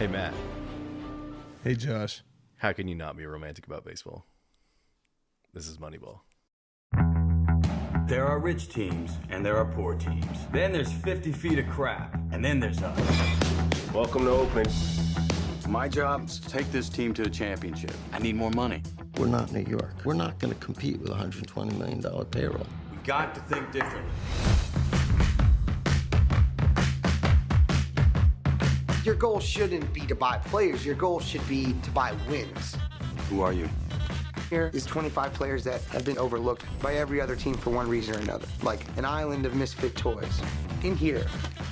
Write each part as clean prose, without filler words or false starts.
Hey, Matt. Hey, Josh. How can you not be romantic about baseball? This is Moneyball. There are rich teams, and there are poor teams. Then there's 50 feet of crap, and then there's us. Welcome to Oakland. My job is to take this team to a championship. I need more money. We're not New York. We're not going to compete with a $120 million payroll. We got to think differently. Your goal shouldn't be to buy players. Your goal should be to buy wins. Who are you? Here is 25 players that have been overlooked by every other team for one reason or another, like an island of misfit toys. In here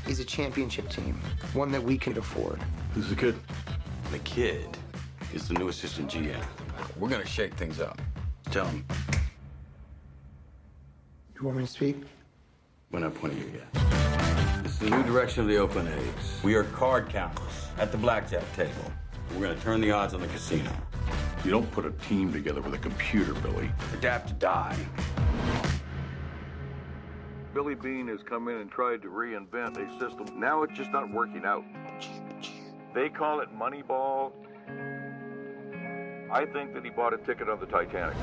is a championship team, one that we can afford. Who's the kid? The kid is the new assistant GM. We're gonna shake things up. Tell him. You want me to speak? We're not pointing you yet. This is the new direction of the Oakland A's. We are card counters at the blackjack table. We're gonna turn the odds on the casino. You don't put a team together with a computer, Billy. Adapt to die. Billy Bean has come in and tried to reinvent a system. Now it's just not working out. They call it Moneyball. I think that he bought a ticket on the Titanic.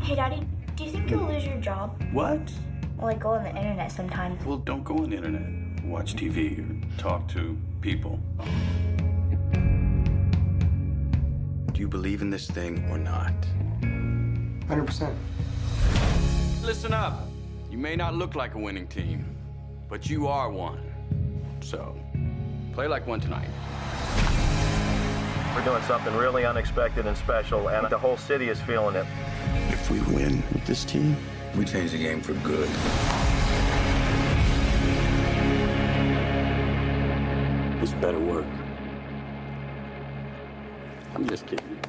Hey, Daddy, do you think you'll lose your job? What? Well, I go on the internet sometimes. Well, don't go on the internet. Watch TV or talk to people. Do you believe in this thing or not? 100%. Listen up. You may not look like a winning team, but you are one. So, play like one tonight. We're doing something really unexpected and special, and the whole city is feeling it. If we win with this team, we change the game for good. This better work. I'm just kidding.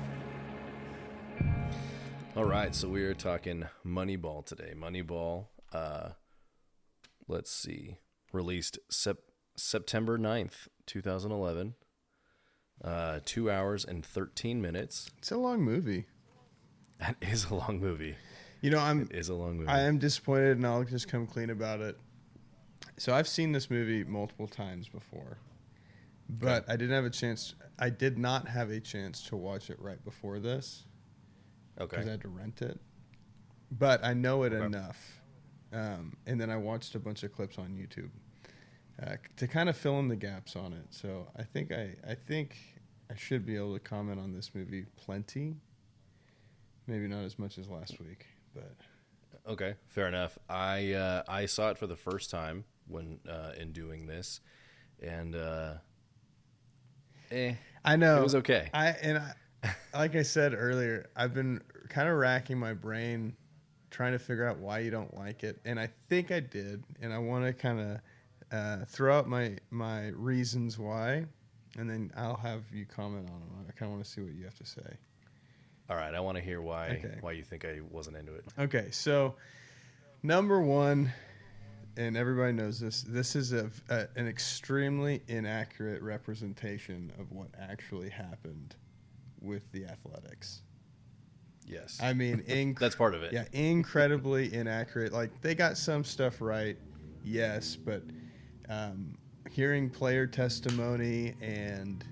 All right, so we are talking Moneyball today. Moneyball, let's see, released September 9th, 2011. 2 hours and 13 minutes. It's a long movie. That is a long movie. You know, It is a long movie. I am disappointed, and I'll just come clean about it. So I've seen this movie multiple times before, but Okay. I did not have a chance to watch it right before this. Okay. Because I had to rent it. But I know it Okay. enough. And then I watched a bunch of clips on YouTube to kind of fill in the gaps on it. So I think I should be able to comment on this movie plenty. Maybe not as much as last week, but Okay, fair enough. I saw it for the first time when in doing this, and I know it was okay. Like I said earlier, I've been kind of racking my brain trying to figure out why you don't like it, and I think I did, and I want to kind of throw out my reasons why, and then I'll have you comment on them. I kind of want to see what you have to say. All right, I want to hear why Okay. you think I wasn't into it. Okay, so number one, and everybody knows this. This is an extremely inaccurate representation of what actually happened with the Athletics. Yes, I mean, that's part of it. Yeah, incredibly inaccurate. Like, they got some stuff right, yes, but hearing player testimony and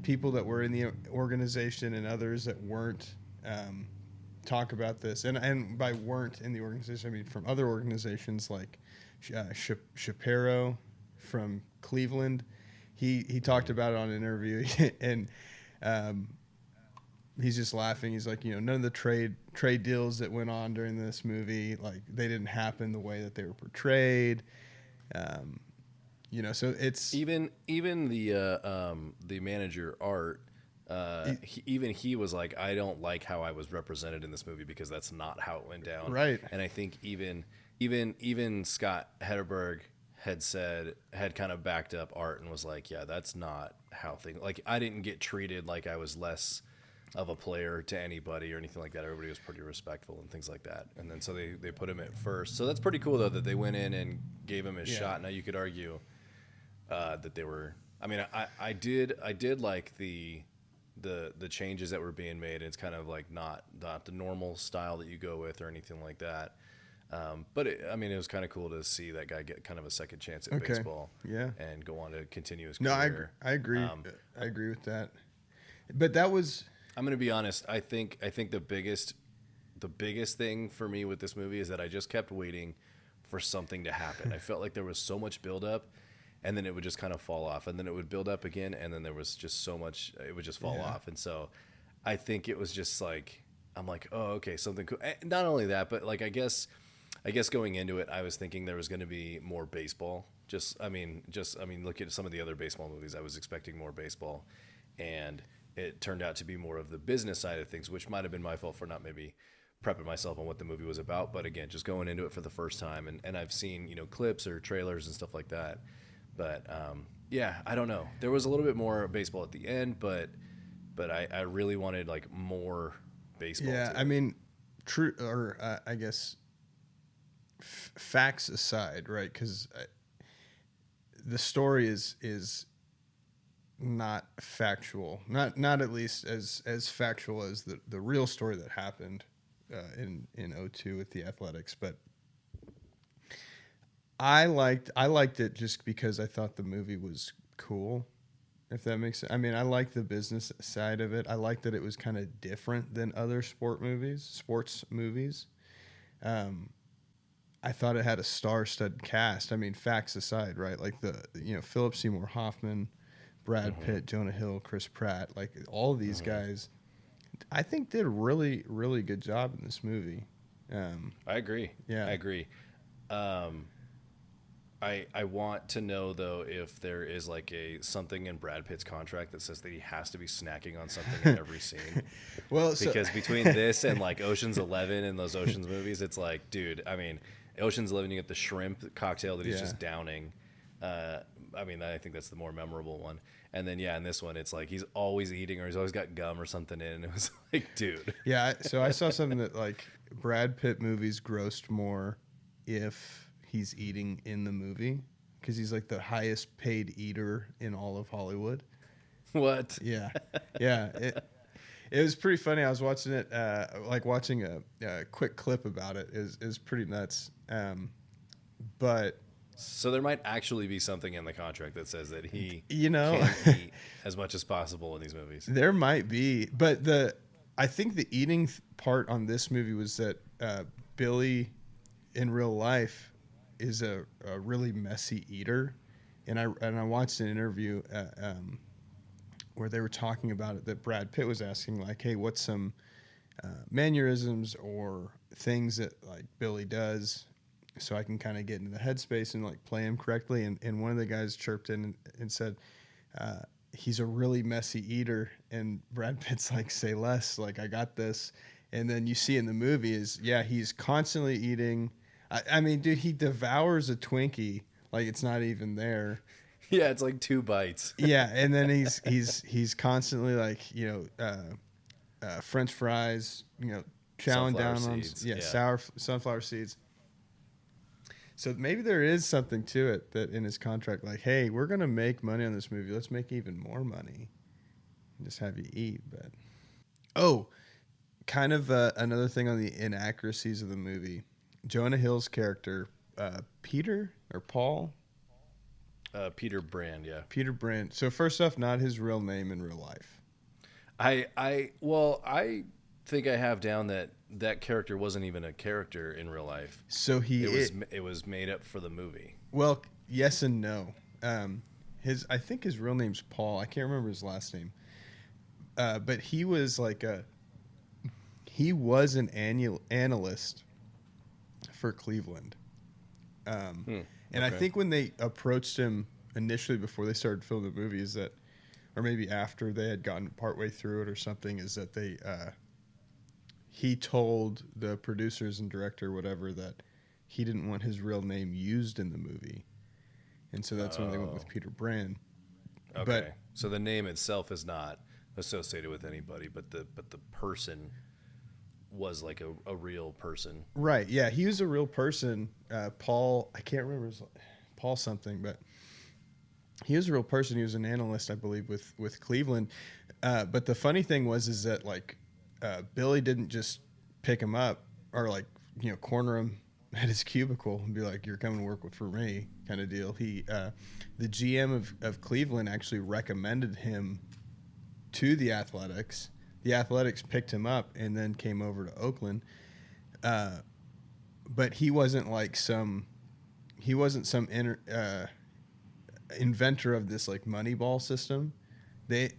people that were in the organization and others that weren't talk about this, and by weren't in the organization, I mean from other organizations like Shapiro from Cleveland. He talked about it on an interview, and he's just laughing. He's like, none of the trade deals that went on during this movie, like, they didn't happen the way that they were portrayed. So it's Even the manager Art, he was like, I don't like how I was represented in this movie because that's not how it went down. Right. And I think even Scott Hedberg had kind of backed up Art and was like, yeah, that's not how things, like, I didn't get treated like I was less of a player to anybody or anything like that. Everybody was pretty respectful and things like that. And then so they put him at first. So that's pretty cool though that they went in and gave him his shot. Now you could argue that they were. I mean, I did like the changes that were being made. It's kind of like not the normal style that you go with or anything like that. But I mean, it was kind of cool to see that guy get kind of a second chance at Okay. baseball, Yeah. and go on to continue his No, career. I agree. I agree with that. But that was I'm going to be honest. I think the biggest thing for me with this movie is that I just kept waiting for something to happen. I felt like there was so much buildup, and then it would just kind of fall off, and then it would build up again, and then there was just so much, it would just fall off. And so I think it was just like, I'm like, oh, okay, something cool. And not only that, but like, I guess going into it, I was thinking there was going to be more baseball. I mean, look at some of the other baseball movies. I was expecting more baseball, and it turned out to be more of the business side of things, which might have been my fault for not maybe prepping myself on what the movie was about. But again, just going into it for the first time, and I've seen, clips or trailers and stuff like that. But yeah, I don't know. There was a little bit more baseball at the end, but I really wanted like more baseball. Yeah, I mean, true, or I guess facts aside, right? Because the story is not factual, not at least as factual as the real story that happened in 2002 with the Athletics. But I liked it just because I thought the movie was cool, if that makes sense. I mean, I liked the business side of it. I liked that it was kind of different than other sports movies. I thought it had a star-studded cast. I mean, facts aside, right? Like Philip Seymour Hoffman, Brad Pitt, Jonah Hill, Chris Pratt, like all of these guys, I think did a really, really good job in this movie. I agree. Yeah, I agree. I want to know though if there is like something in Brad Pitt's contract that says that he has to be snacking on something in every scene. Well, because between this and like Ocean's 11 and those Ocean's movies, it's like, dude, I mean, Ocean's 11, you get the shrimp cocktail that he's just downing. I mean, I think that's the more memorable one. And then, in this one, it's like he's always eating or he's always got gum or something in. It was like, dude. Yeah, so I saw something that like Brad Pitt movies grossed more if he's eating in the movie because he's like the highest paid eater in all of Hollywood. What? Yeah. It was pretty funny. I was watching it, watching a quick clip about it is pretty nuts. But so there might actually be something in the contract that says that he can eat as much as possible in these movies. There might be, but I think the eating part on this movie was that Billy in real life is a really messy eater, and I watched an interview where they were talking about it, that Brad Pitt was asking like, hey, what's some mannerisms or things that like Billy does so I can kind of get into the headspace and like play him correctly. And one of the guys chirped in and said, he's a really messy eater. And Brad Pitt's like, say less, like I got this. And then you see in the movie he's constantly eating. I mean, dude, he devours a Twinkie like it's not even there. Yeah, it's like 2 bites. Yeah, and then he's constantly like, French fries, chowing down on sour sunflower seeds. So maybe there is something to it that in his contract, like, hey, we're gonna make money on this movie. Let's make even more money and just have you eat. But kind of another thing on the inaccuracies of the movie. Jonah Hill's character, Peter or Paul. Peter Brand, yeah. Peter Brand. So first off, not his real name in real life. I think I have down that character wasn't even a character in real life. So it was made up for the movie. Well, yes and no. I think his real name's Paul. I can't remember his last name. But he was an analyst for Cleveland. And I think when they approached him initially before they started filming the movie or maybe after they had gotten partway through it or something, is that he told the producers and director, whatever, that he didn't want his real name used in the movie. And so that's when they went with Peter Brand. Okay. So the name itself is not associated with anybody, but the person was like a real person. Right. Yeah. He was a real person. Paul, I can't remember Paul something, but he was a real person. He was an analyst, I believe, with Cleveland. But the funny thing is that like Billy didn't just pick him up or like, corner him at his cubicle and be like, "You're coming to work for me," kind of deal. He, the GM of Cleveland, actually recommended him to the Athletics. The Athletics picked him up and then came over to Oakland. But he wasn't like some inventor of this like Moneyball system. The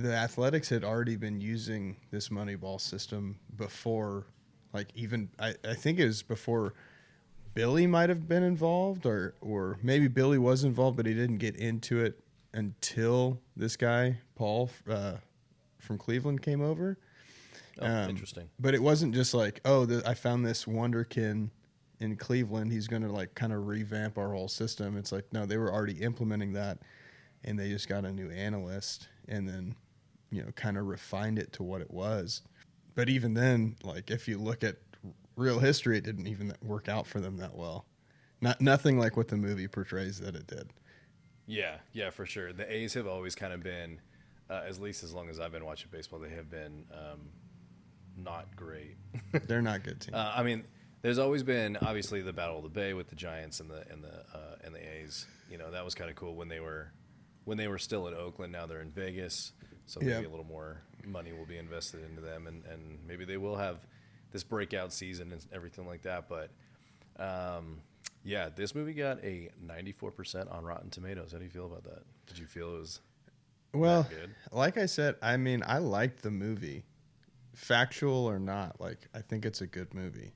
Athletics had already been using this Moneyball system before, like even I think it was before Billy might have been involved, or maybe Billy was involved, but he didn't get into it until this guy Paul from Cleveland came over. Interesting. But it wasn't just like, I found this wonderkin in Cleveland. He's going to like kind of revamp our whole system. It's like, no, they were already implementing that, and they just got a new analyst and then, kind of refined it to what it was. But even then, like if you look at real history, it didn't even work out for them that well. Nothing like what the movie portrays that it did. Yeah, for sure. The A's have always kind of been, at least as long as I've been watching baseball, they have been not great. They're not good team. I mean, there's always been obviously the Battle of the Bay with the Giants and the A's. That was kind of cool when they were still in Oakland. Now they're in Vegas, so maybe a little more money will be invested into them, and maybe they will have this breakout season and everything like that. But this movie got a 94% on Rotten Tomatoes. How do you feel about that? Did you feel it was that good? Like I said, I mean, I liked the movie. Factual or not, like I think it's a good movie.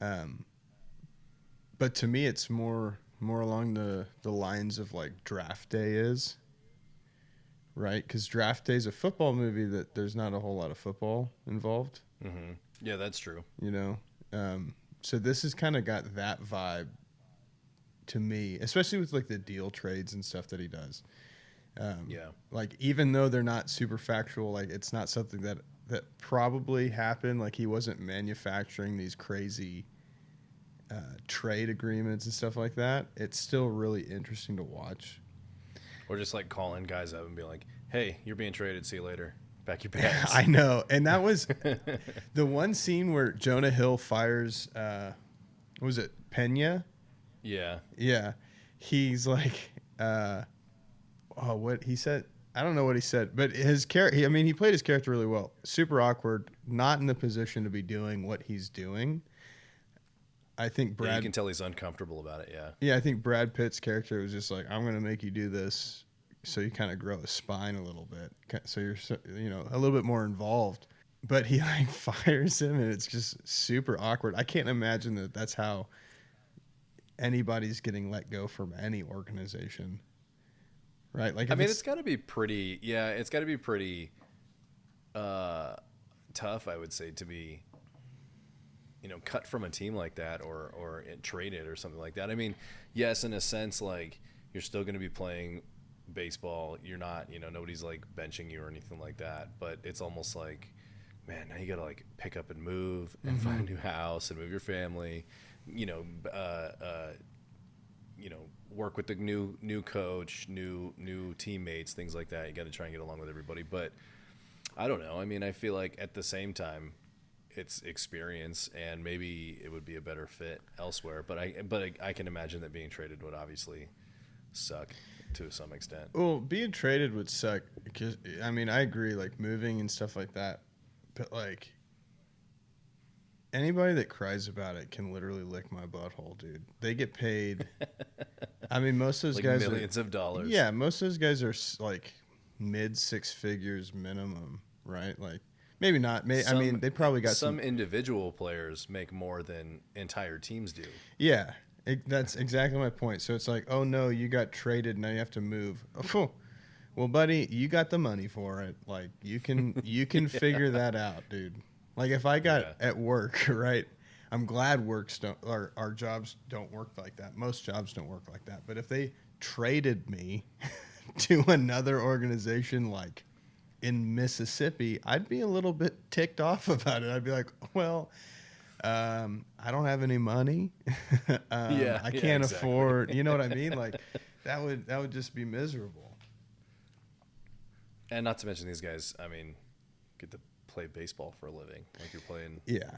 But to me, it's more along the lines of like Draft Day is, right? Because Draft Day is a football movie that there's not a whole lot of football involved. Mm-hmm. Yeah, that's true. So this has kind of got that vibe to me, especially with like the deal trades and stuff that he does. Like even though they're not super factual, like it's not something that probably happened. Like he wasn't manufacturing these crazy trade agreements and stuff like that. It's still really interesting to watch. Or just like calling guys up and be like, "Hey, you're being traded. See you later. Pack your bags." I know, and that was the one scene where Jonah Hill fires. What was it, Pena? Yeah. He's like, what he said. I don't know what he said, but his character, he played his character really well. Super awkward, not in the position to be doing what he's doing. I think Brad... you can tell he's uncomfortable about it, yeah. Yeah, I think Brad Pitt's character was just like, I'm going to make you do this so you kind of grow a spine a little bit. So you're, a little bit more involved. But he like fires him, and it's just super awkward. I can't imagine that that's how anybody's getting let go from any organization. Right, like it's got to be pretty. Yeah, it's got to be pretty tough, I would say, to be, cut from a team like that or traded or something like that. I mean, yes, in a sense, like you're still going to be playing baseball. You're not, nobody's like benching you or anything like that. But it's almost like, man, now you got to like pick up and move and find a new house and move your family. Work with the new coach, new teammates, things like that. You got to try and get along with everybody. But I don't know. I mean, I feel like at the same time, it's experience, and maybe it would be a better fit elsewhere. But I can imagine that being traded would obviously suck to some extent. Well, being traded would suck because I agree, like moving and stuff like that. But like anybody that cries about it can literally lick my butthole, dude. They get paid. Most of those like guys millions of dollars. Yeah, most of those guys are like mid six figures minimum, right? Like maybe not. They probably got some individual players make more than entire teams do. Yeah, that's exactly my point. So it's like, oh no, you got traded, now you have to move. Oh, well, buddy, you got the money for it. Like you can figure that out, dude. Like if I got at work, right? I'm glad our jobs don't work like that. Most jobs don't work like that. But if they traded me to another organization like in Mississippi, I'd be a little bit ticked off about it. I'd be like, well, I don't have any money. I can't afford, you know what I mean? Like that would just be miserable. And not to mention these guys, get to play baseball for a living. Like you're playing. Yeah.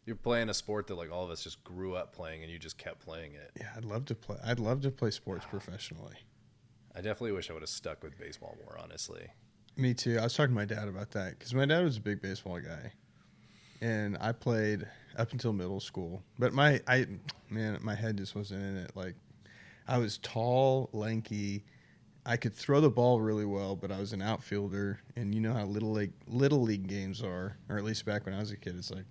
You're playing a sport that like all of us just grew up playing, and you just kept playing it. Yeah, I'd love to play. I'd love to play sports professionally. I definitely wish I would have stuck with baseball more, honestly. Me too. I was talking to my dad about that because my dad was a big baseball guy, and I played up until middle school. But my head just wasn't in it. Like, I was tall, lanky. I could throw the ball really well, but I was an outfielder, and you know how little league games are, or at least back when I was a kid, it's like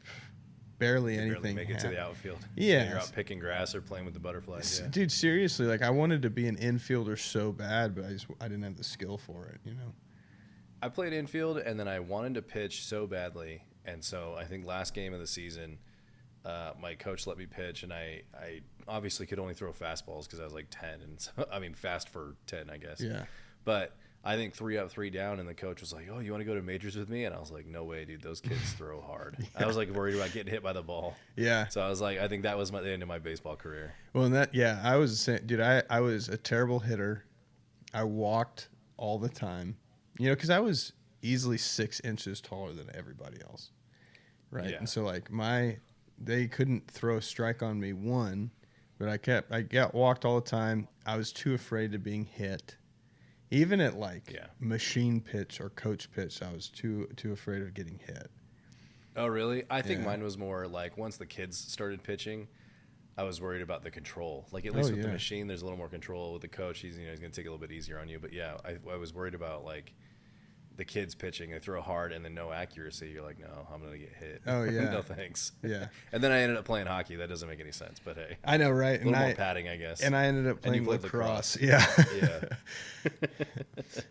barely anything. Barely make it to the outfield. Yeah, you're out picking grass or playing with the butterflies. Yeah. Dude, seriously, like I wanted to be an infielder so bad, but I didn't have the skill for it. You know. I played infield, and then I wanted to pitch so badly, and so I think last game of the season, my coach let me pitch, and I obviously could only throw fastballs because I was like 10, and so, I mean fast for 10, I guess. Yeah. But I think 3 up, 3 down, and the coach was like, "Oh, you want to go to majors with me?" And I was like, "No way, dude. Those kids throw hard." Yeah. I was like worried about getting hit by the ball. Yeah. So I was like, I think that was the end of my baseball career. Well, I was saying, dude, I was a terrible hitter. I walked all the time, you know, because I was easily 6 inches taller than everybody else, right? Yeah. And so like they couldn't throw a strike on me, but I got walked all the time. I was too afraid of being hit. Even at machine pitch or coach pitch, I was too afraid of getting hit. Oh, really? I think mine was more like once the kids started pitching, I was worried about the control. Like at least with the machine, there's a little more control. With the coach, he's going to take a little bit easier on you. But yeah, I was worried about like the kids pitching. They throw hard and then no accuracy. You're like, no, I'm going to get hit. Oh yeah, no thanks. Yeah. And then I ended up playing hockey. That doesn't make any sense. But hey, I know, right? A little more padding, I guess. And I ended up playing lacrosse. Yeah. Yeah.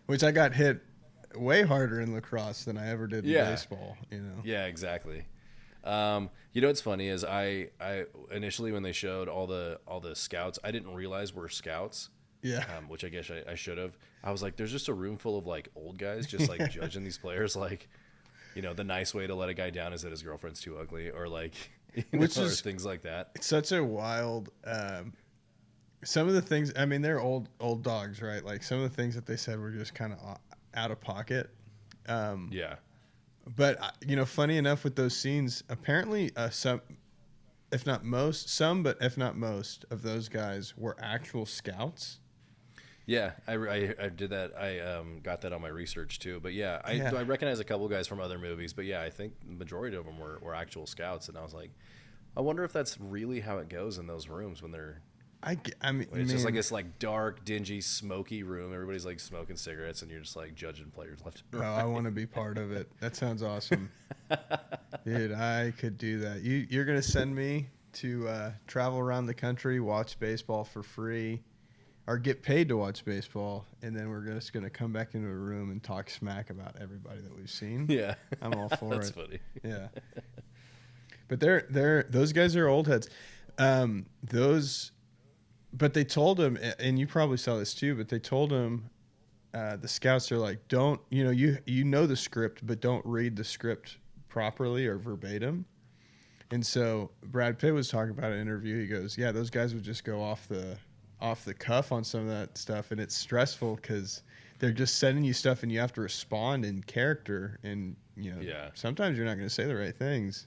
Which I got hit way harder in lacrosse than I ever did in baseball. You know. Yeah, exactly. You know what's funny is I initially when they showed all the scouts, I didn't realize we're scouts. Yeah. Which I guess I should have. I was like, there's just a room full of like old guys just like judging these players. Like, you know, the nice way to let a guy down is that his girlfriend's too ugly, or like, or things like that. It's such a wild. Some of the things, I mean, they're old dogs, right? Like some of the things that they said were just kind of out of pocket. Yeah. But you know, funny enough, with those scenes, apparently some, if not most of those guys were actual scouts. Yeah, I did that. I got that on my research too. But yeah, I recognize a couple guys from other movies. But yeah, I think the majority of them were actual scouts. And I was like, I wonder if that's really how it goes in those rooms when they're. I mean, it's just like this like dark, dingy, smoky room. Everybody's like smoking cigarettes, and you're just like judging players left and right. Oh, I want to be part of it. That sounds awesome, dude. I could do that. You're gonna send me to travel around the country, watch baseball for free, or get paid to watch baseball, and then we're just gonna come back into a room and talk smack about everybody that we've seen. Yeah, I'm all for That's it. funny. Yeah, but those guys are old heads. But they told him, and you probably saw this too, but they told him, the scouts are like, don't, you know, you know the script, but don't read the script properly or verbatim. And so Brad Pitt was talking about an interview. He goes, yeah, those guys would just go off the cuff on some of that stuff. And it's stressful because they're just sending you stuff and you have to respond in character. And, you know, sometimes you're not going to say the right things.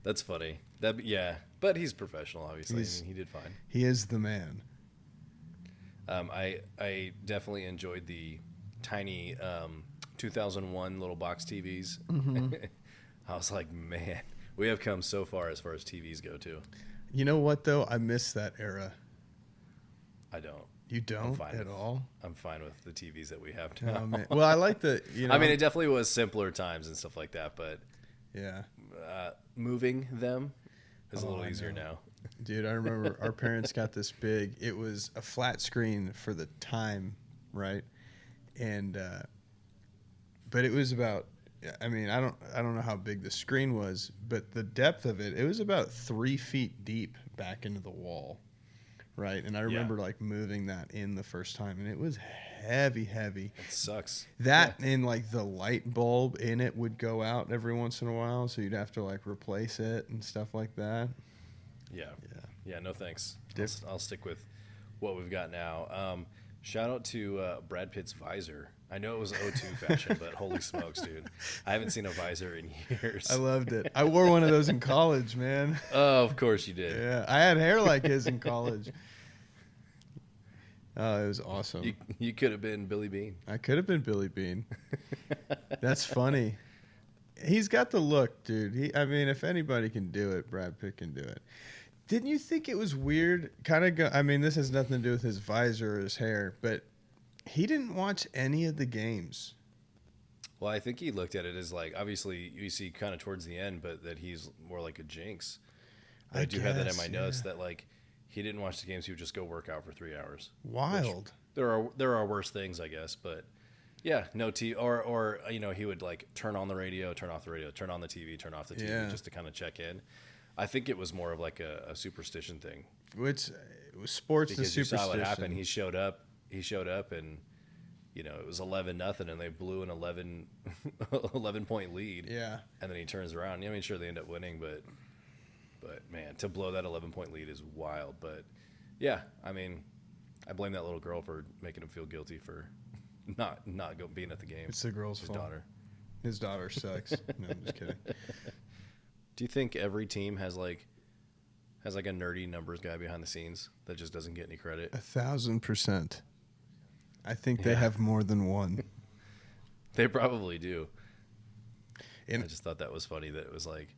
That's funny. But he's professional, obviously. I mean, he did fine. He is the man. I definitely enjoyed the tiny 2001 little box TVs. Mm-hmm. I was like, man, we have come so far as TVs go, too. You know what, though? I miss that era. I don't. You don't at all? I'm fine with the TVs that we have now. Oh, man. Well, I like the, you know. I mean, it definitely was simpler times and stuff like that, but yeah, moving them is a little easier now. Dude, I remember our parents got this big. It was a flat screen for the time, right? And but it was about. I mean, I don't know how big the screen was, but the depth of it was about 3 feet deep back into the wall, right? And I remember like moving that in the first time, and it was heavy. It sucks. That and like the light bulb in it would go out every once in a while, so you'd have to like replace it and stuff like that. Yeah. No thanks. I'll stick with what we've got now. Shout out to Brad Pitt's visor. I know it was 02 fashion, but holy smokes, dude. I haven't seen a visor in years. I loved it. I wore one of those in college, man. Oh, of course you did. Yeah, I had hair like his in college. Oh, it was awesome. You could have been Billy Bean. I could have been Billy Bean. That's funny. He's got the look, dude. I mean, if anybody can do it, Brad Pitt can do it. Didn't you think it was weird? I mean, this has nothing to do with his visor or his hair, but he didn't watch any of the games. Well, I think he looked at it as like, obviously you see kind of towards the end, but that he's more like a jinx. I do have that in my notes that like he didn't watch the games. He would just go work out for 3 hours. Wild. There are worse things, I guess, but yeah, no TV or you know, he would like turn on the radio, turn off the radio, turn on the TV, turn off the TV just to kind of check in. I think it was more of like a superstition thing. Which sports is superstition. You saw what happened. He showed up and you know, it was 11-0 and they blew an 11 point lead. Yeah. And then he turns around. I mean, sure they end up winning, but man, to blow that 11 point lead is wild. But yeah, I mean, I blame that little girl for making him feel guilty for not being at the game. It's the girl's fault. Daughter. His daughter sucks. No, I'm just kidding. Do you think every team has like a nerdy numbers guy behind the scenes that just doesn't get any credit? 1,000%. I think they have more than one. They probably do. And I just thought that was funny that it was like,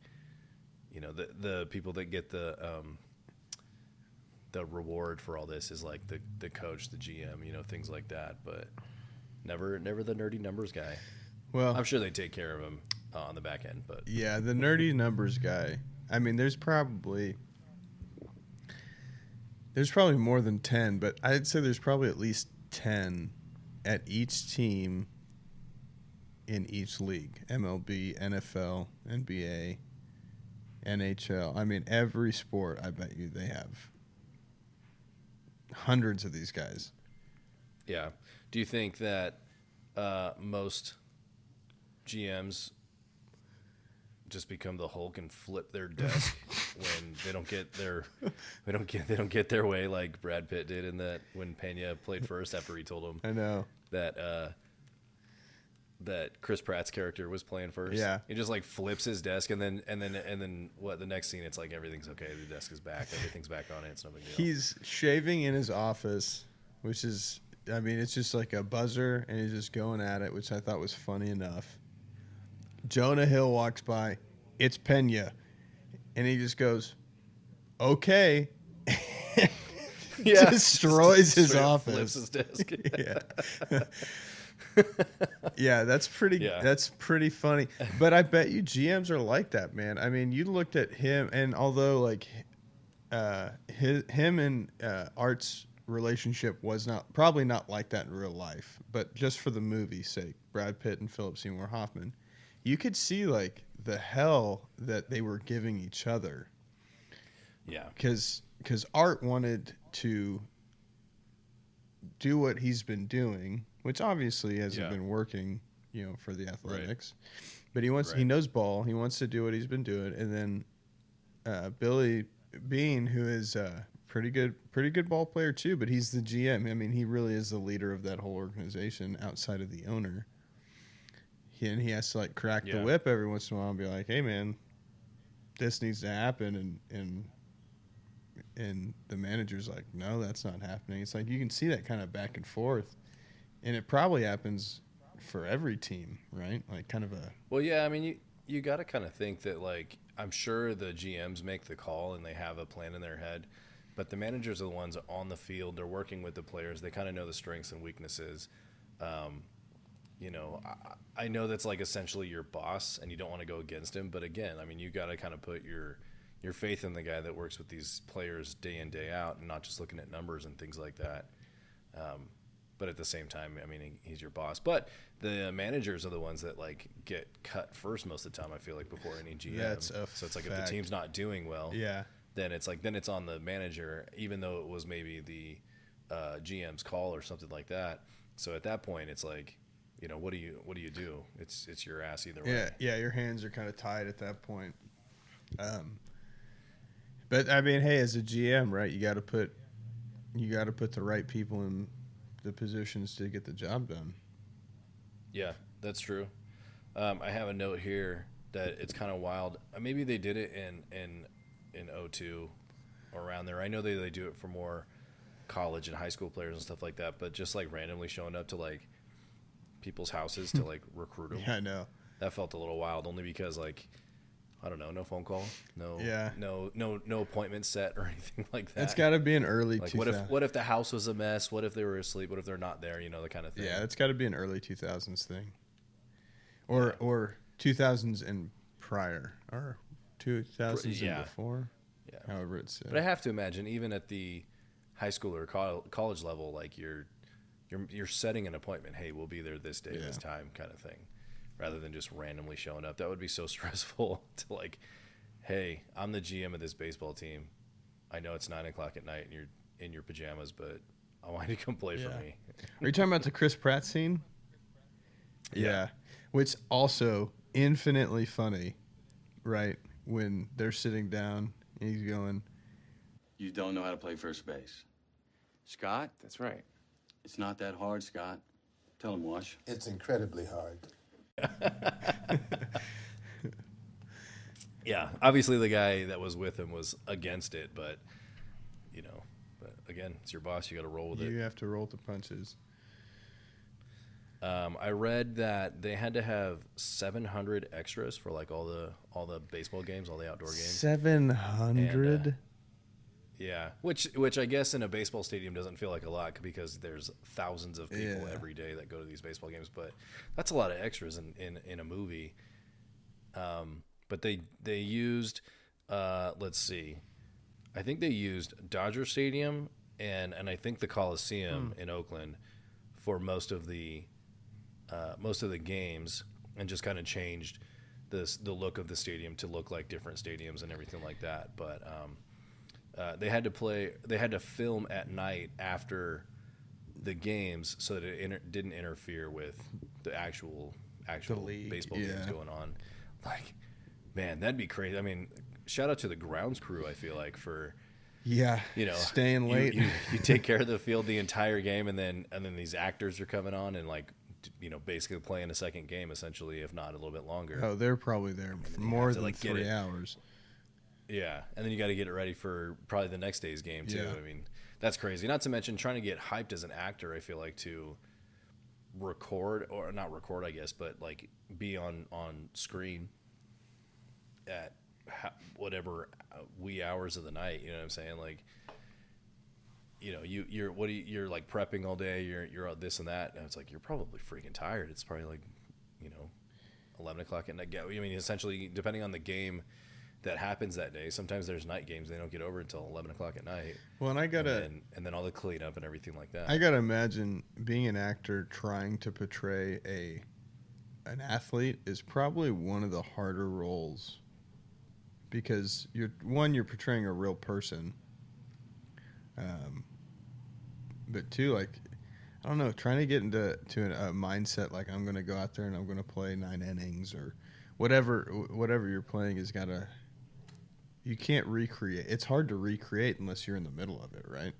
you know, the people that get the reward for all this is like the coach, the GM, you know, things like that, but never the nerdy numbers guy. Well, I'm sure they take care of him on the back end, but yeah, the nerdy numbers guy. I mean, there's probably more than 10, but I'd say there's probably at least 10 at each team in each league. MLB, NFL, NBA, NHL. I mean, every sport, I bet you they have hundreds of these guys. Yeah. Do you think that most GMs just become the Hulk and flip their desk when they don't get their way like Brad Pitt did in that when Pena played first after he told him I know that Chris Pratt's character was playing first. Yeah. He just like flips his desk and then what the next scene it's like everything's okay, the desk is back, everything's back on it, it's no big deal. He's shaving in his office, which is, I mean, it's just like a buzzer and he's just going at it, which I thought was funny enough. Jonah Hill walks by. It's Pena. And he just goes, okay. Yeah. Destroys his office. Flips his desk. Yeah. Yeah, that's pretty funny. But I bet you GMs are like that, man. I mean, you looked at him, and although like him and Art's relationship was probably not like that in real life, but just for the movie's sake, Brad Pitt and Philip Seymour Hoffman, you could see like the hell that they were giving each other. Yeah. Because Art wanted to do what he's been doing, which obviously hasn't been working, you know, for the Athletics. Right. But he knows ball. He wants to do what he's been doing. And then Billy Bean, who is a pretty good ball player too, but he's the GM. I mean, he really is the leader of that whole organization outside of the owner. He has to like crack the whip every once in a while and be like, "Hey, man, this needs to happen," and the manager's like, "No, that's not happening." It's like you can see that kind of back and forth, and it probably happens for every team, right? Like kind of a. Well, yeah, I mean, you got to kind of think that like I'm sure the GMs make the call and they have a plan in their head, but the managers are the ones on the field. They're working with the players. They kind of know the strengths and weaknesses. You know, I know that's like essentially your boss and you don't want to go against him. But again, I mean, you got to kind of put your faith in the guy that works with these players day in, day out and not just looking at numbers and things like that. But at the same time, I mean, he's your boss. But the managers are the ones that like get cut first most of the time, I feel like, before any GM. Yeah, so it's like if the team's not doing well, then it's on the manager, even though it was maybe the GM's call or something like that. So at that point, it's like, you know, what do you do? It's your ass either way. Yeah, your hands are kind of tied at that point. But I mean, hey, as a GM, right, you got to put the right people in the positions to get the job done. Yeah, that's true. I have a note here that it's kind of wild. Maybe they did it in 02 or around there. I know they do it for more college and high school players and stuff like that, but just like randomly showing up to like people's houses to like recruit them. Yeah, I know. That felt a little wild, only because like I don't know, no phone call, no appointment set or anything like that. It's got to be an early. Like what if the house was a mess? What if they were asleep? What if they're not there? You know, the kind of thing. Yeah, it's got to be an early 2000s thing, or 2000s and prior, or 2000s and before. Yeah. However it's. But I have to imagine, even at the high school or college level, like you're setting an appointment. Hey, we'll be there this day, this time, kind of thing, rather than just randomly showing up. That would be so stressful to like, hey, I'm the GM of this baseball team. I know it's 9:00 at night and you're in your pajamas, but I want you to come play for me. Are you talking about the Chris Pratt scene? Yeah. Which also infinitely funny, right? When they're sitting down and he's going, You don't know how to play first base. Scott? That's right. It's not that hard, Scott. Tell him, Wash. It's incredibly hard. Yeah, obviously the guy that was with him was against it, but again, it's your boss. You got to roll with it. You have to roll the punches. I read that they had to have 700 extras for like all the baseball games, all the outdoor games. 700. Yeah, which I guess in a baseball stadium doesn't feel like a lot because there's thousands of people every day that go to these baseball games, but that's a lot of extras in a movie. But they used, let's see, I think they used Dodger Stadium and I think the Coliseum in Oakland for most of the games, and just kind of changed the look of the stadium to look like different stadiums and everything like that. But they had to film at night after the games so that it didn't interfere with the actual baseball games going on. Like, man, that'd be crazy. I mean, shout out to the grounds crew, I feel like, for staying late. You take care of the field the entire game, and then these actors are coming on and like basically playing a second game essentially, if not a little bit longer. Oh, they're probably there for more than 3 hours. Yeah, and then you got to get it ready for probably the next day's game too. Yeah. I mean, that's crazy. Not to mention trying to get hyped as an actor. I feel like to record, or not record, I guess, but like be on screen at whatever wee hours of the night. You know what I'm saying? Like, you're like prepping all day. You're this and that, and it's like you're probably freaking tired. It's probably like 11:00 at night. I mean, essentially, depending on the game that happens that day. Sometimes there's night games; they don't get over until 11:00 at night. Well, and then all the cleanup and everything like that. I gotta imagine being an actor trying to portray an athlete is probably one of the harder roles, because you're portraying a real person, but two, like, I don't know, trying to get into a mindset like I'm gonna go out there and I'm gonna play 9 innings or whatever you're playing is gotta. You can't recreate. It's hard to recreate unless you're in the middle of it, right?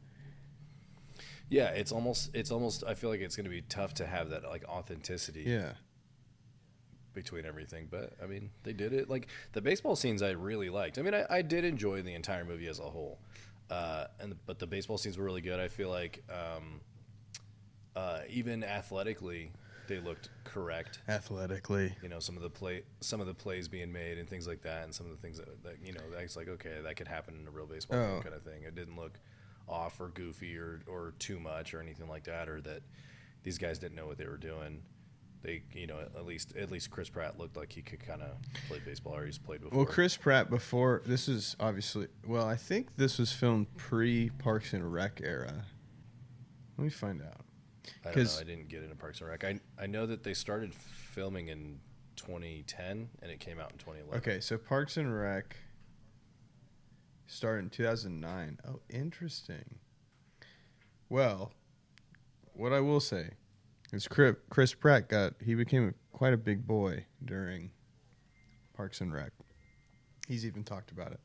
Yeah, it's almost. I feel like it's going to be tough to have that like authenticity. Yeah. Between everything, but I mean, they did it. Like the baseball scenes, I really liked. I mean, I did enjoy the entire movie as a whole, but the baseball scenes were really good. I feel like even athletically, they looked correct. Athletically, some of the plays being made and things like that, and some of the things that that's like, okay, that could happen in a real baseball game kind of thing. It didn't look off or goofy or too much or anything like that, or that these guys didn't know what they were doing. They, at least Chris Pratt looked like he could kind of play baseball, or he's played before. Well, Chris Pratt before this is obviously. Well, I think this was filmed pre Parks and Rec era. Let me find out. I don't know. I didn't get into Parks and Rec. I know that they started filming in 2010 and it came out in 2011. Okay, so Parks and Rec started in 2009. Oh, interesting. Well, what I will say is Chris Pratt became quite a big boy during Parks and Rec. He's even talked about it.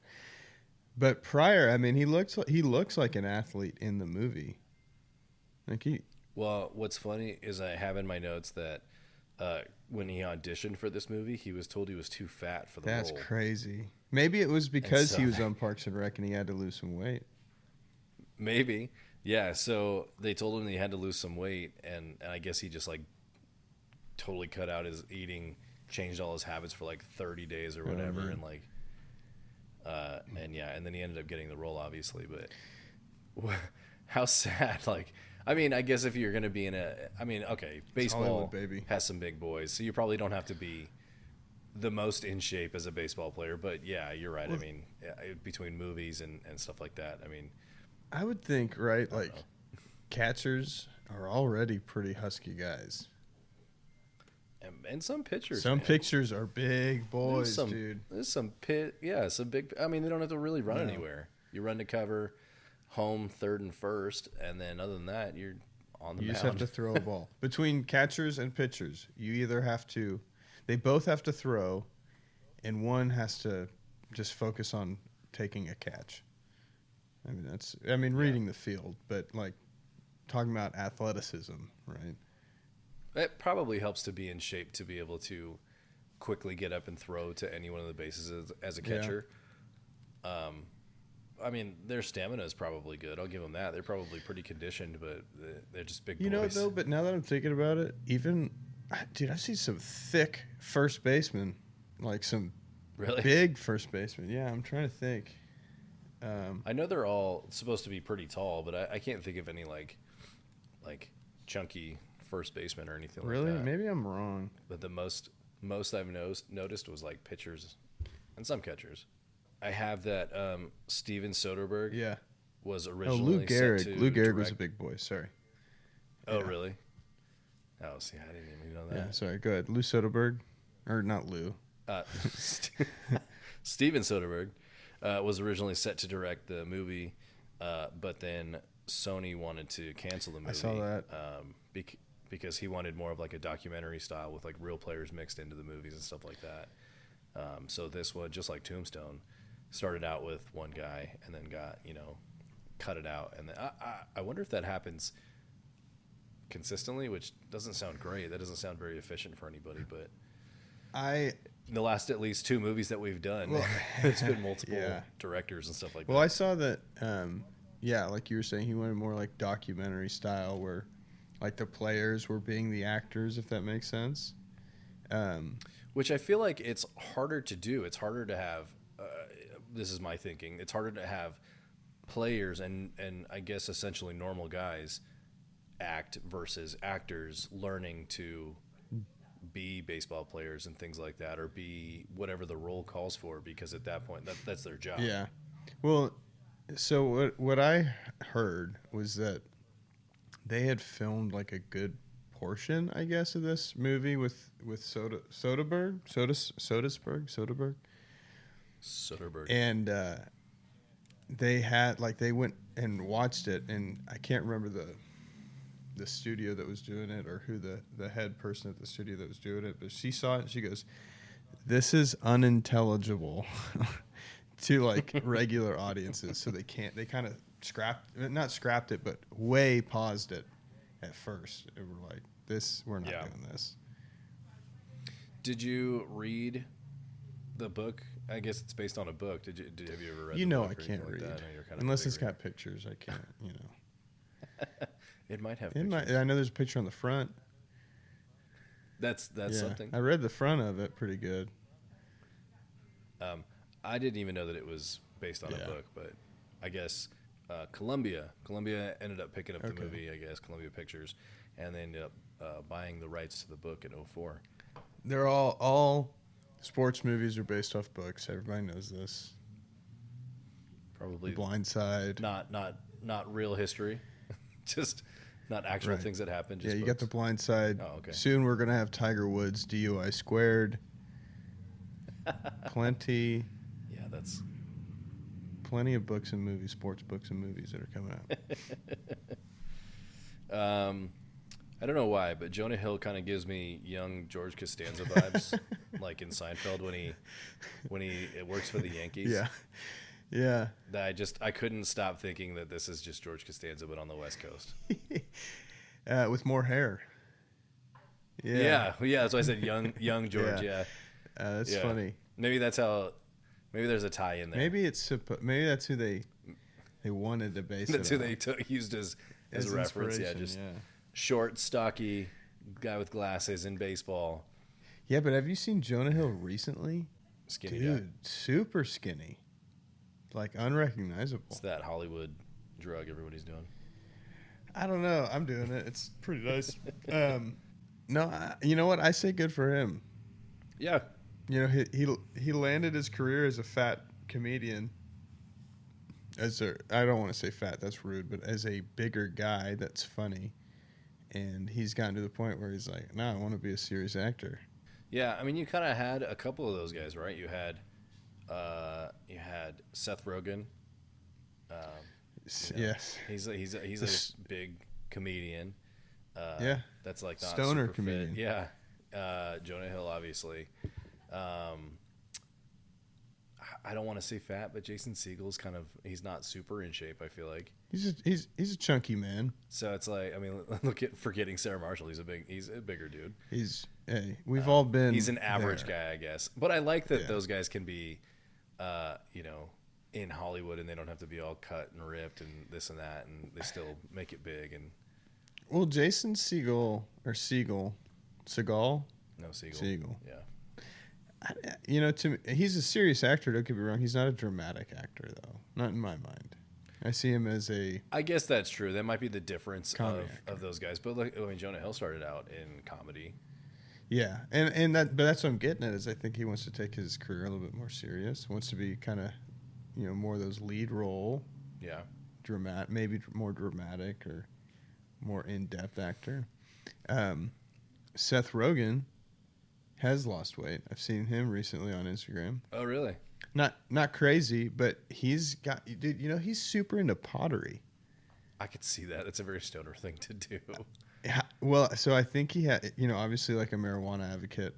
But prior, I mean, he looks like an athlete in the movie. Like Well, what's funny is I have in my notes that when he auditioned for this movie, he was told he was too fat for the That's role. crazy. Maybe it was because so- he was on Parks and Rec and he had to lose some weight. Maybe. Yeah, so they told him he had to lose some weight, and I guess he just like totally cut out his eating, changed all his habits for like 30 days or whatever, man. and like and then he ended up getting the role, obviously. But how sad! Like, I mean, I guess if you're gonna be in okay, baseball Hollywood, baby. has some big boys, so you probably don't have to be the most in shape as a baseball player. But yeah, you're right. I mean, between movies and stuff like that, I mean. I would think, right, like catchers are already pretty husky guys. And some pitchers. Some man. pitchers are big boys, dude. There's some some big. I mean, they don't have to really run anywhere. You run to cover, home, third and first, and then other than that, you're on the mound. You just have to throw a ball. Between catchers and pitchers, you either have to, they both have to throw, and one has to just focus on taking a catch. I mean, reading the field, but like talking about athleticism, right? It probably helps to be in shape to be able to quickly get up and throw to any one of the bases as a catcher. I mean, their stamina is probably good. I'll give them that. They're probably pretty conditioned, but they're just big boys. You know, though, but now that I'm thinking about it, dude, I've seen some thick first basemen, like some really big first basemen. Yeah, I'm trying to think. I know they're all supposed to be pretty tall, but I can't think of any like chunky first baseman or anything Really? like that. Maybe I'm wrong. But the most I've noticed was like pitchers and some catchers. I have that Steven Soderbergh Yeah. was Oh, originally Lou Gehrig. set to Lou Gehrig was a direct- big boy. Sorry. Oh, Yeah. really? Oh, see, I didn't even know that. Yeah, sorry. Go ahead. Lou Soderbergh. Or not Lou. Steven Soderbergh was originally set to direct the movie, but then Sony wanted to cancel the movie. I saw that. Because he wanted more of like a documentary style with like real players mixed into the movies and stuff like that. So this one, just like Tombstone, started out with one guy and then got, cut it out. And then I wonder if that happens consistently, which doesn't sound great. That doesn't sound very efficient for anybody, but the last at least 2 movies that we've done, it's been multiple directors and stuff like that. Well, I saw that, like you were saying, he wanted more like documentary style where like the players were being the actors, if that makes sense. Which I feel like it's harder to do. It's harder to have, this is my thinking, it's harder to have players and I guess essentially normal guys act versus actors learning to be baseball players and things like that, or be whatever the role calls for, because at that point that's their job. Yeah. Well, so what I heard was that they had filmed like a good portion, I guess, of this movie with Soderbergh, and they had like they went and watched it, and I can't remember the studio that was doing it or who the head person at the studio that was doing it, but she saw it and she goes, "This is unintelligible." To like regular audiences, so they kind of not scrapped it, but way paused it at first. And we're like, we're not doing this. Did you read the book? I guess it's based on a book. Have you ever read You the know, book I or can't anything read like that? I know you're kind of unless it's illiterate. got pictures. I can't. It might have It pictures. might, I know there's a picture on the front. That's something. I read the front of it pretty good. I didn't even know that it was based on a book, but I guess Columbia ended up picking up the movie, I guess, Columbia Pictures, and they ended up buying the rights to the book in 2004. They're all sports movies are based off books. Everybody knows this. Probably Blind Side. Not real history, just not actual things that happened. Just Yeah, you books. got The Blind Side. Oh, okay. Soon we're gonna have Tiger Woods DUI squared. Plenty of books and movies, sports books and movies that are coming out. I don't know why, but Jonah Hill kind of gives me young George Costanza vibes, like in Seinfeld when he works for the Yankees. Yeah. That I couldn't stop thinking that this is just George Costanza, but on the West Coast. with more hair. Yeah. That's why I said young George. Yeah. Yeah, That's funny. Maybe that's how. Maybe there's a tie in there. Maybe that's who they wanted to base That's it who on. they used as a reference. Yeah, inspiration, just short, stocky guy with glasses in baseball. Yeah, but have you seen Jonah Hill recently? Skinny Dude, guy. super skinny. Like unrecognizable. It's that Hollywood drug everybody's doing. I don't know. I'm doing it. It's pretty nice. No, you know what? I say good for him. Yeah. You know, he landed his career as a fat comedian. I don't want to say fat, that's rude, but as a bigger guy that's funny. And he's gotten to the point where he's like, no, I want to be a serious actor. Yeah, I mean, you kind of had a couple of those guys, right? You had Seth Rogen. Yes. He's a big comedian. Yeah. That's like not stoner super comedian. Fit. Yeah. Jonah Hill, obviously. I don't want to say fat, but Jason Segel's he's not super in shape, I feel like. He's a chunky man. So it's like, I mean, look at forgetting Sarah Marshall. He's a bigger dude. We've all been. He's an average there. guy, I guess. But I like that those guys can be, in Hollywood, and they don't have to be all cut and ripped and this and that, and they still make it big. And Well, Jason Segel or Segal. no, Segel. Segel. Yeah. You know, to me, he's a serious actor. Don't get me wrong. He's not a dramatic actor, though. Not in my mind. I see him as a. I guess that's true. That might be the difference Comedy of those guys. But like, I mean, Jonah Hill started out in comedy. Yeah, and but that's what I'm getting at. Is I think he wants to take his career a little bit more serious. Wants to be kind of, more of those lead role. Yeah. Maybe more dramatic or more in-depth actor. Seth Rogen has lost weight. I've seen him recently on Instagram. Oh, really? Not crazy, but he's got, dude, he's super into pottery. I could see that. It's a very stoner thing to do. Yeah, well, so I think he had, obviously like a marijuana advocate,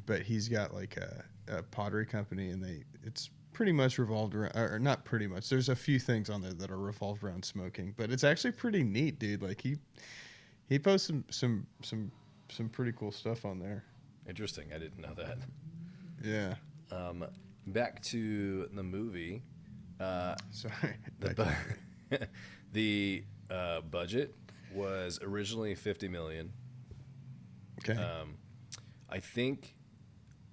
but he's got like a pottery company, and it's pretty much revolved around, or not pretty much. There's a few things on there that are revolved around smoking, but it's actually pretty neat, dude. Like he posts some pretty cool stuff on there. Interesting. I didn't know that. Yeah. Back to the movie. Sorry. The budget was originally $50 million. Okay. I think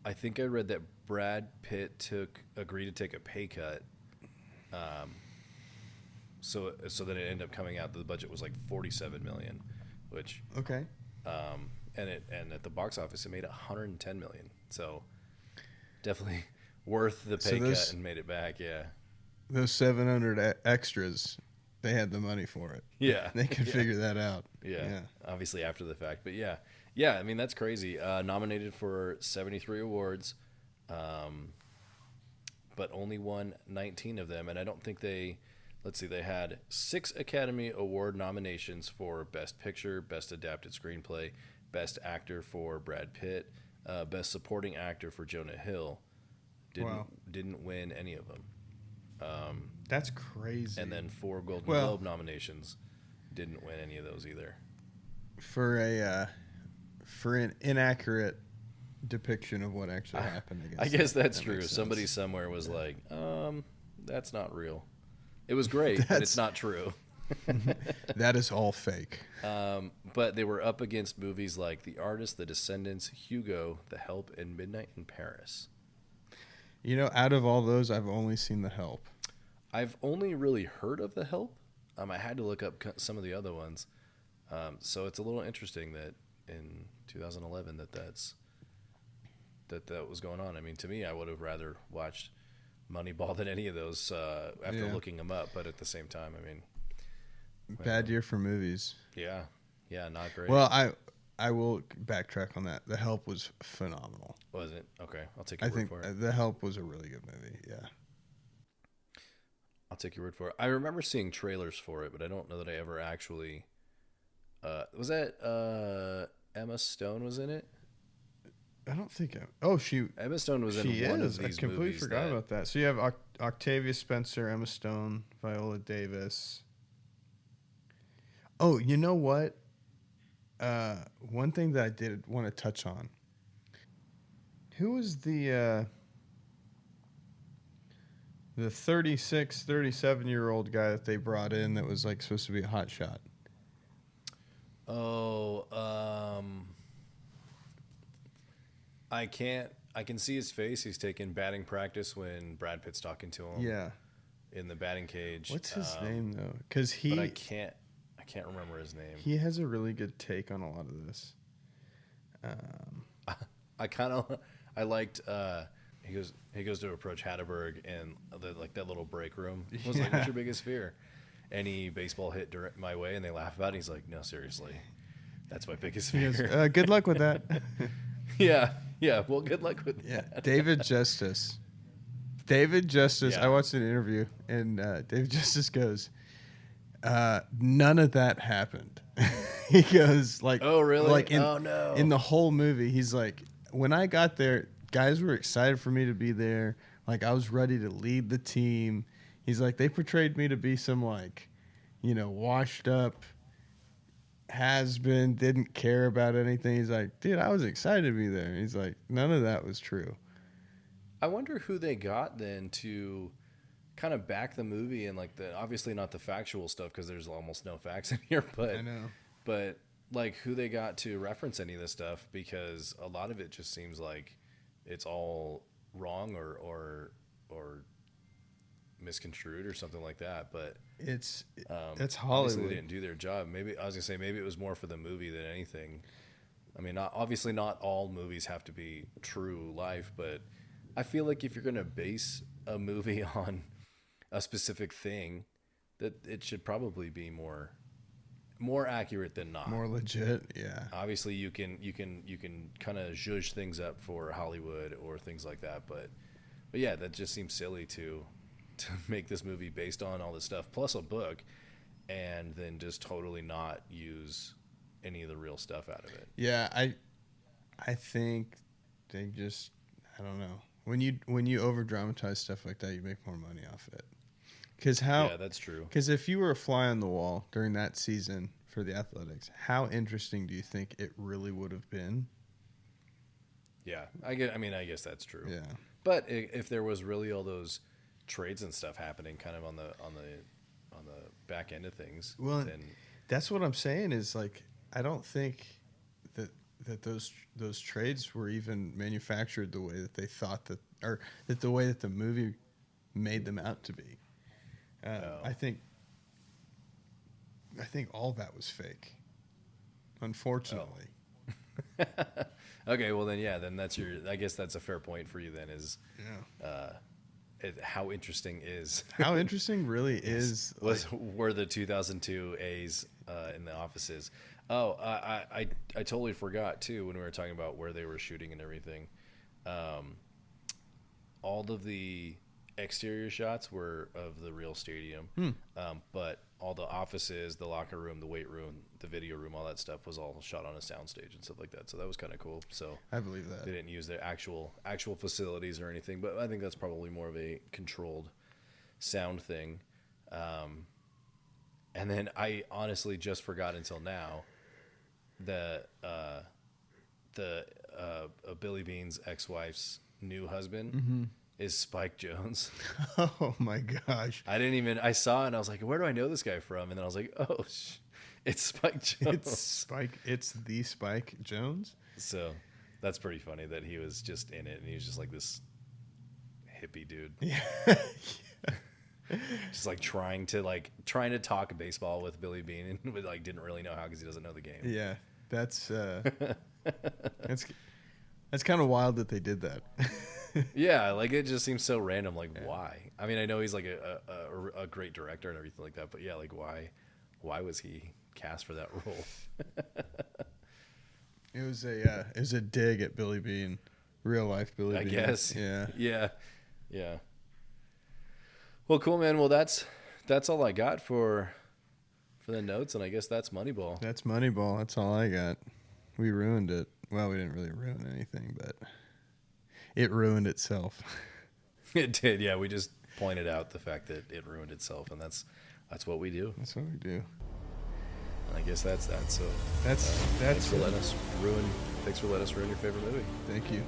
I read that Brad Pitt agreed to take a pay cut. So that it ended up coming out that the budget was like $47 million, which okay. And at the box office it made $110 million. So definitely worth the pay cut and made it back. Yeah. Those 700 extras, they had the money for it. Yeah. They could figure that out. Yeah. Obviously after the fact, but yeah. I mean, that's crazy. Nominated for 73 awards, but only won 19 of them. And I don't think they had 6 Academy Award nominations for Best Picture, Best Adapted Screenplay, Best Actor for Brad Pitt, Best Supporting Actor for Jonah Hill. Didn't win any of them. That's crazy. And then 4 Golden Globe nominations. Didn't win any of those either. For an inaccurate depiction of what actually happened, I guess that's true. Somebody somewhere was like, that's not real. It was great, but it's not true. That is all fake. But they were up against movies like The Artist, The Descendants, Hugo, The Help, and Midnight in Paris. Out of all those, I've only seen The Help. I've only really heard of The Help. I had to look up some of the other ones. So it's a little interesting that in 2011 that was going on. I mean, to me, I would have rather watched Moneyball than any of those after looking them up. But at the same time, I mean, bad year for movies. Yeah, not great. Well, I will backtrack on that. The Help was phenomenal. Was it? Okay, I'll take your word for it. The Help was a really good movie. Yeah. I'll take your word for it. I remember seeing trailers for it, but I don't know that I ever actually. Was that Emma Stone was in it? I don't think. Emma Stone was in one of these movies. I completely forgot about that. So you have Octavia Spencer, Emma Stone, Viola Davis. Oh, you know what? One thing that I did want to touch on. Who was the 36, 37-year-old guy that they brought in that was like supposed to be a hot shot? Oh, I can see his face. He's taking batting practice when Brad Pitt's talking to him. Yeah. In the batting cage. What's his name though? Because but I can't remember his name. He has a really good take on a lot of this. I liked he goes to approach Hatterberg and that little break room. I was like, what's your biggest fear? Any baseball hit my way, and they laugh about it. He's like, no, seriously, that's my biggest fear. Goes, good luck with that. Yeah. Well, good luck with that. David Justice. Yeah. I watched an interview, and David Justice goes, none of that happened. He goes like, oh really? Like no. In the whole movie, he's like, when I got there, guys were excited for me to be there. Like I was ready to lead the team. He's like, they portrayed me to be some like, washed up has-been, didn't care about anything. He's like, dude, I was excited to be there. He's like, none of that was true. I wonder who they got then to kind of back the movie and like obviously not the factual stuff because there's almost no facts in here, but I know. But like who they got to reference any of this stuff, because a lot of it just seems like it's all wrong or misconstrued or something like that. But it's Hollywood. Obviously they didn't do their job. Maybe I was gonna say maybe it was more for the movie than anything. I mean, obviously not all movies have to be true life, but I feel like if you're gonna base a movie on a specific thing, that it should probably be more accurate than not. More legit, yeah. Obviously, you can kind of zhuzh things up for Hollywood or things like that, but yeah, that just seems silly to make this movie based on all this stuff plus a book, and then just totally not use any of the real stuff out of it. Yeah, I think they just, I don't know. When you over dramatize stuff like that, you make more money off it. Yeah, that's true. Because if you were a fly on the wall during that season for the Athletics, how interesting do you think it really would have been? Yeah, I guess that's true. Yeah, but if there was really all those trades and stuff happening, kind of on the back end of things, well, then that's what I'm saying is like I don't think that those trades were even manufactured the way that they thought that, or that the way that the movie made them out to be. I think all that was fake, unfortunately. Oh. Okay, well then that's I guess that's a fair point for you then is how interesting really is were the 2002 A's in the offices. Oh, I totally forgot too when we were talking about where they were shooting and everything. All of the exterior shots were of the real stadium, but all the offices, the locker room, the weight room, the video room, all that stuff was all shot on a soundstage and stuff like that. So that was kind of cool. So I believe that they didn't use their actual facilities or anything, but I think that's probably more of a controlled sound thing. And then I honestly just forgot until now that Billy Bean's ex-wife's new husband is Spike Jonze. Oh my gosh! I saw it and I was like, where do I know this guy from? And then I was like, oh, it's Spike Jonze. It's the Spike Jonze. So that's pretty funny that he was just in it and he was just like this hippie dude. Yeah. Just like trying to talk baseball with Billy Bean and like didn't really know how because he doesn't know the game. Yeah, that's kind of wild that they did that. Yeah, like it just seems so random. Like why? I mean, I know he's like a great director and everything like that, but yeah, like why was he cast for that role? It was a dig at Billy Bean, real life Billy Bean. I guess. Yeah. Well, cool, man. Well, that's all I got for the notes, and I guess that's Moneyball. That's Moneyball. That's all I got. We ruined it. Well, we didn't really ruin anything, but it ruined itself. It did, yeah. We just pointed out the fact that it ruined itself, and that's what we do. That's what we do. I guess that's that. So That's thanks for letting us ruin your favorite movie. Thank you.